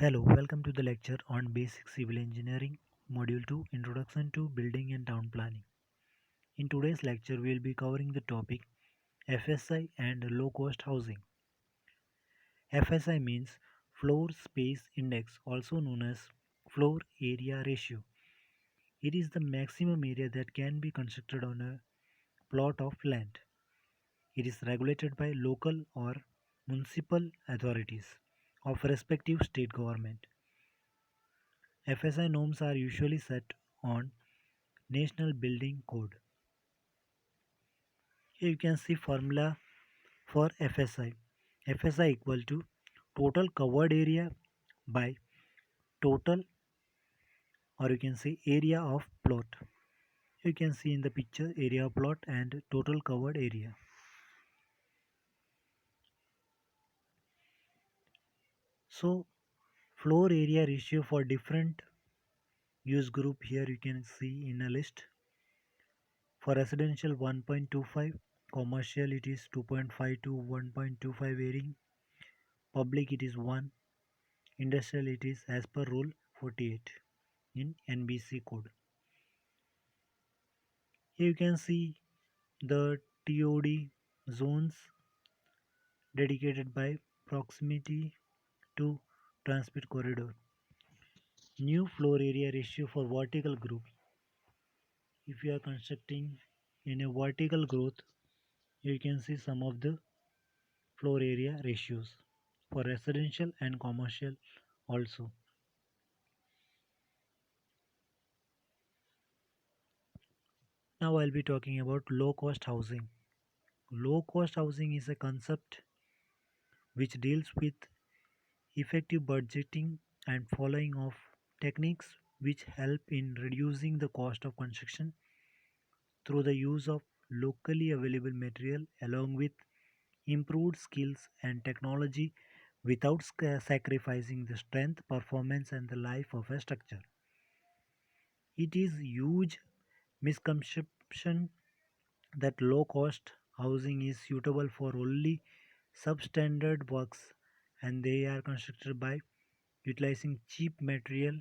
Hello, welcome to the lecture on Basic Civil Engineering, Module 2 Introduction to Building and Town Planning. In today's lecture, we will be covering the topic FSI and low cost housing. FSI means Floor Space Index, also known as Floor Area Ratio. It is the maximum area that can be constructed on a plot of land. It is regulated by local or municipal authorities of respective state government. FSI norms are usually set on National Building Code. Here you can see formula for FSI. FSI equal to total covered area by total, or you can say area of plot. You can see in the picture area of plot and total covered area. So floor area ratio for different use group here you can see in a list. For residential 1.25, commercial it is 2.5 to 1.25 varying, public it is 1, industrial it is as per rule 48 in NBC code. Here you can see the TOD zones dedicated by proximity to transport corridor. New floor area ratio for vertical group. If you are constructing in a vertical growth, you can see some of the floor area ratios for residential and commercial also. Now I'll be talking about low cost housing. Low cost housing is a concept which deals with effective budgeting and following of techniques which help in reducing the cost of construction through the use of locally available material along with improved skills and technology without sacrificing the strength, performance and the life of a structure. It is huge misconception that low cost housing is suitable for only substandard works and they are constructed by utilizing cheap material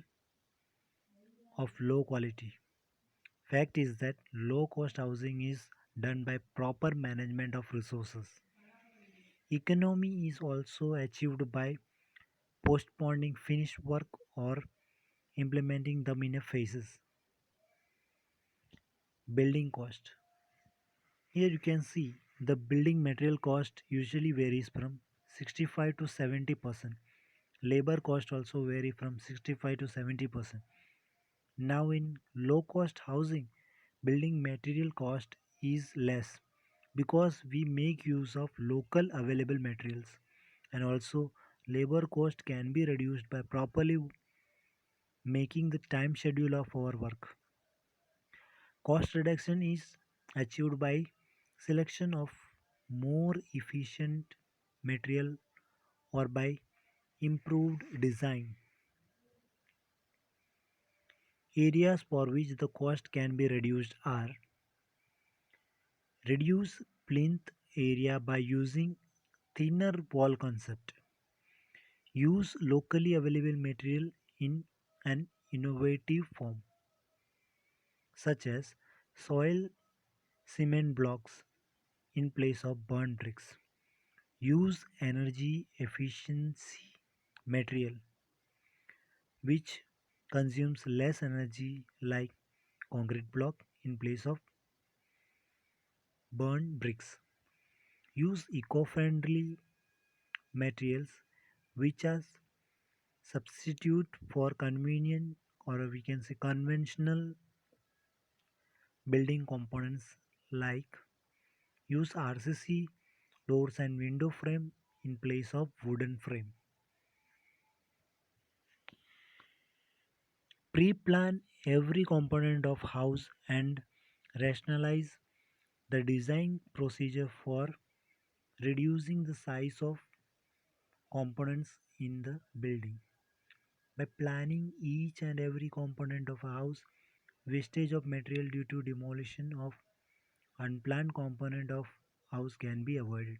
of low quality. Fact is that low cost housing is done by proper management of resources. Economy is also achieved by postponing finished work or implementing them in a phases. Building cost. Here you can see the building material cost usually varies from 65 to 70%. Labor cost also vary from 65 to 70%. Now in low cost housing, building material cost is less because we make use of local available materials and also labor cost can be reduced by properly making the time schedule of our work. Cost reduction is achieved by selection of more efficient material or by improved design. Areas for which the cost can be reduced are reduce plinth area by using thinner wall concept. Use locally available material in an innovative form such as soil cement blocks in place of burnt bricks. Use energy efficiency material which consumes less energy like concrete block in place of burnt bricks. Use eco-friendly materials which are substitute for convenient or we can say conventional building components like use RCC doors and window frame in place of wooden frame. Pre-plan every component of house and rationalize the design procedure for reducing the size of components in the building. By planning each and every component of a house, wastage of material due to demolition of unplanned component of house can be avoided.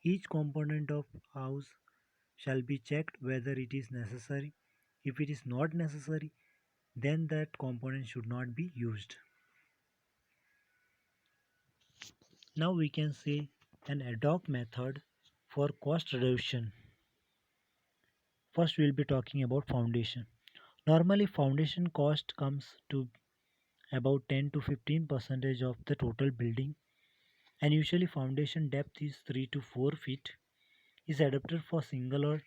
Each component of house shall be checked whether it is necessary. If it is not necessary, then that component should not be used. Now we can say an ad hoc method for cost reduction. First we will be talking about foundation. Normally foundation cost comes to about 10 to 15 percentage of the total building, and usually foundation depth is 3 to 4 feet, is adapted for single or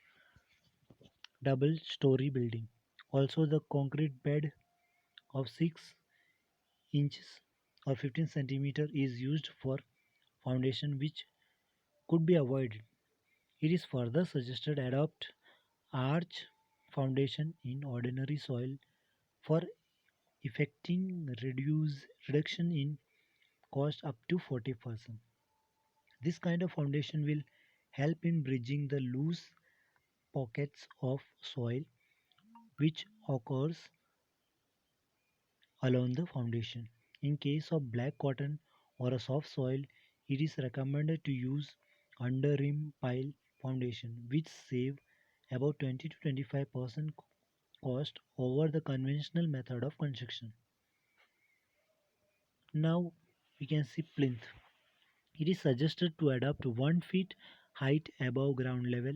double story building. Also the concrete bed of 6 inches or 15 centimeter is used for foundation, which could be avoided. It is further suggested adopt arch foundation in ordinary soil for effecting reduction in cost up to 40%. This kind of foundation will help in bridging the loose pockets of soil which occurs along the foundation. In case of black cotton or a soft soil, it is recommended to use under rim pile foundation, which save about 20 to 25% cost over the conventional method of construction. Now we can see plinth. It is suggested to adopt 1 feet height above ground level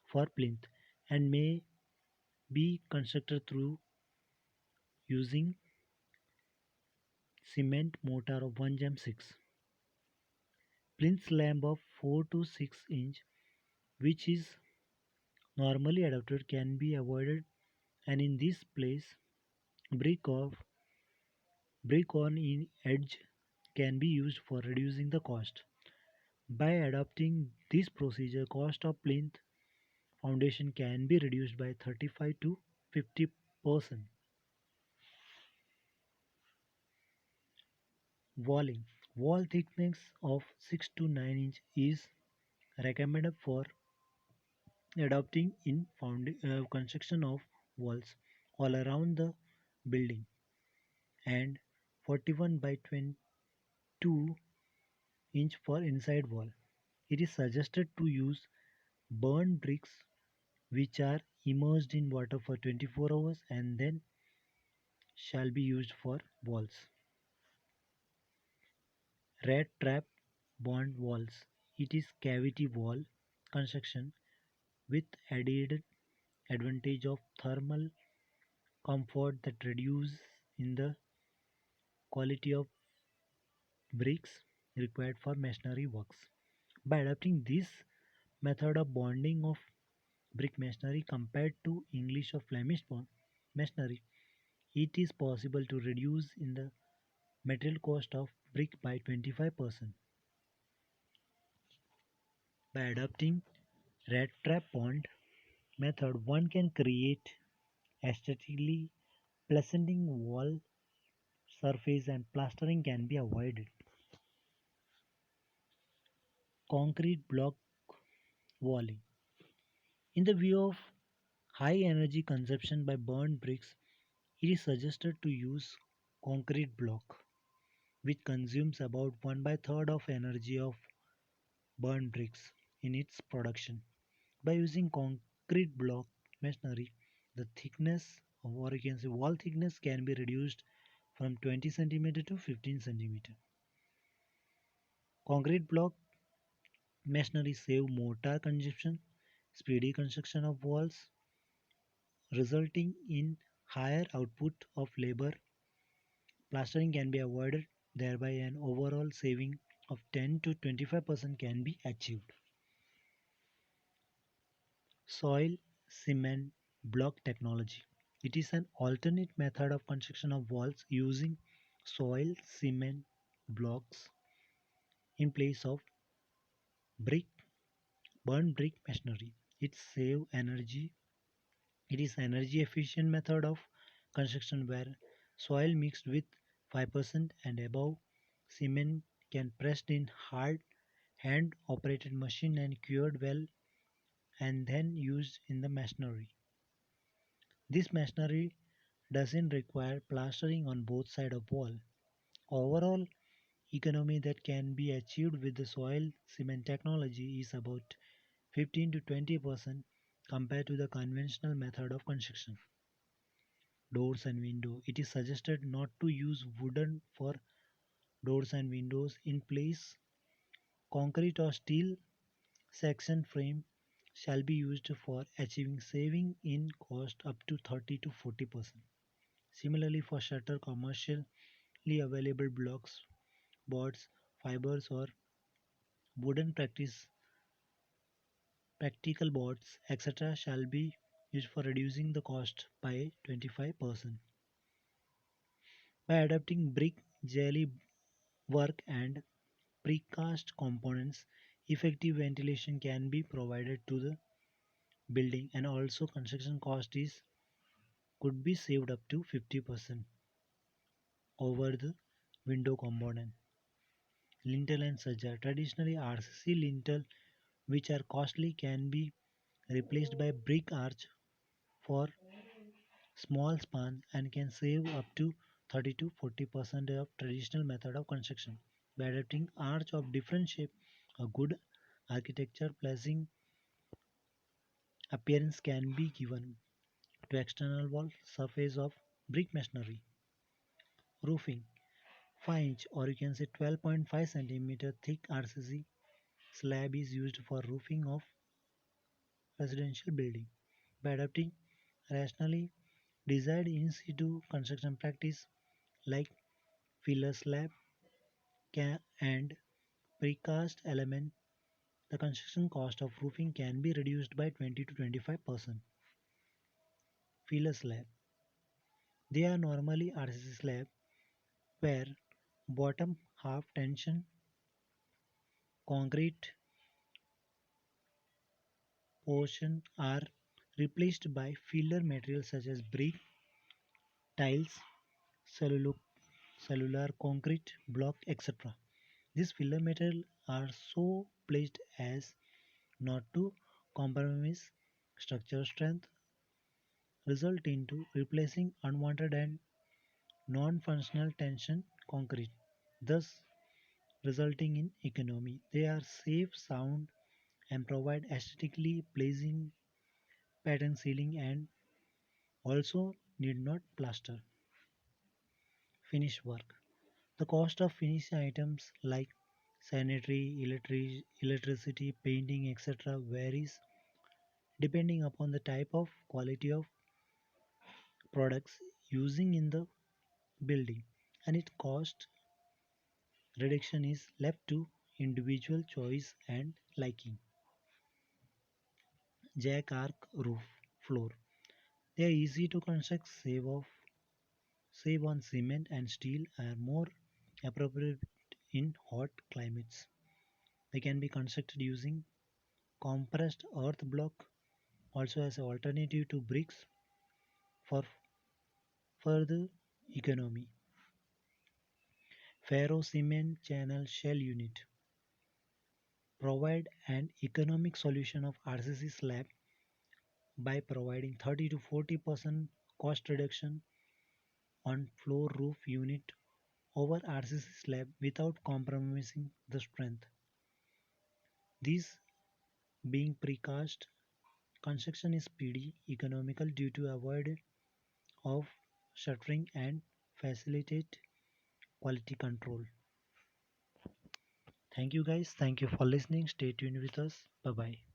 for plinth and may be constructed through using cement mortar of 1 6. Plinth slab of 4 to 6 inch, which is normally adopted, can be avoided, and in this place brick of brick on in edge can be used for reducing the cost. By adopting this procedure, cost of plinth foundation can be reduced by 35 to 50%. Walling. Wall thickness of 6 to 9 inch is recommended for adopting in construction of walls all around the building, and 41 by 22 inch for inside wall. It is suggested to use burnt bricks which are immersed in water for 24 hours and then shall be used for walls. Rat trap bond walls. It is cavity wall construction with added advantage of thermal comfort that reduce in the quality of bricks required for masonry works. By adopting this method of bonding of brick masonry compared to English or Flemish masonry, it is possible to reduce in the material cost of brick by 25%. By adopting rat trap bond method, one can create aesthetically pleasing wall surface and plastering can be avoided. Concrete block walling. In the view of high energy consumption by burnt bricks, it is suggested to use concrete block, which consumes about 1 by third of energy of burnt bricks in its production. By using concrete block masonry, the thickness or you can say wall thickness can be reduced from 20 centimeter to 15 centimeter. Concrete block masonry save mortar consumption, speedy construction of walls, resulting in higher output of labor. Plastering can be avoided, thereby an overall saving of 10 to 25% can be achieved. Soil cement block technology. It is an alternate method of construction of walls using soil cement blocks in place of brick burnt brick masonry. It is energy efficient method of construction where soil mixed with 5% and above cement can pressed in hard hand operated machine and cured well and then used in the masonry. This masonry doesn't require plastering on both sides of wall. Overall economy that can be achieved with the soil cement technology is about 15 to 20% compared to the conventional method of construction. Doors and window. It is suggested not to use wooden for doors and windows. In place, concrete or steel section frame shall be used for achieving saving in cost up to 30 to 40%. Similarly, for shutter, commercially available blocks, boards, fibers, or wooden practical boards, etc., shall be used for reducing the cost by 25%. By adapting brick, jelly work, and precast components, effective ventilation can be provided to the building, and also construction cost is could be saved up to 50% over the window component. Lintel and sajja. Traditionally, RCC lintel, which are costly, can be replaced by brick arch for small span and can save up to 30 to 40% of traditional method of construction. By adapting arch of different shape, a good architecture pleasing appearance can be given to external wall surface of brick masonry. Roofing 5 inch or you can say 12.5 centimeter thick RCC slab is used for roofing of residential building. By adopting rationally desired in situ construction practice like filler slab and precast element, the construction cost of roofing can be reduced by 20 to 25%. Filler slab. They are normally RCC slab where bottom half tension concrete portion are replaced by filler materials such as brick, tiles, cellulo- cellular concrete block, etc. These filler materials are so placed as not to compromise structural strength, result into replacing unwanted and non-functional tension concrete, thus resulting in economy. They are safe, sound, and provide aesthetically pleasing pattern ceiling and also need not plaster. Finish work. The cost of finished items like sanitary, electricity, painting, etc. varies depending upon the type of quality of products using in the building, and its cost reduction is left to individual choice and liking. Jack arc roof floor. They are easy to construct, save on cement and steel, are more appropriate in hot climates. They can be constructed using compressed earth block also as an alternative to bricks for further economy. Ferro cement channel shell unit provide an economic solution of RCC slab by providing 30 to 40% cost reduction on floor roof unit over RCC slab without compromising the strength. These being precast construction is speedy, economical due to avoid of shuttering and facilitate quality control. Thank you guys. Thank you for listening. Stay tuned with us. Bye bye.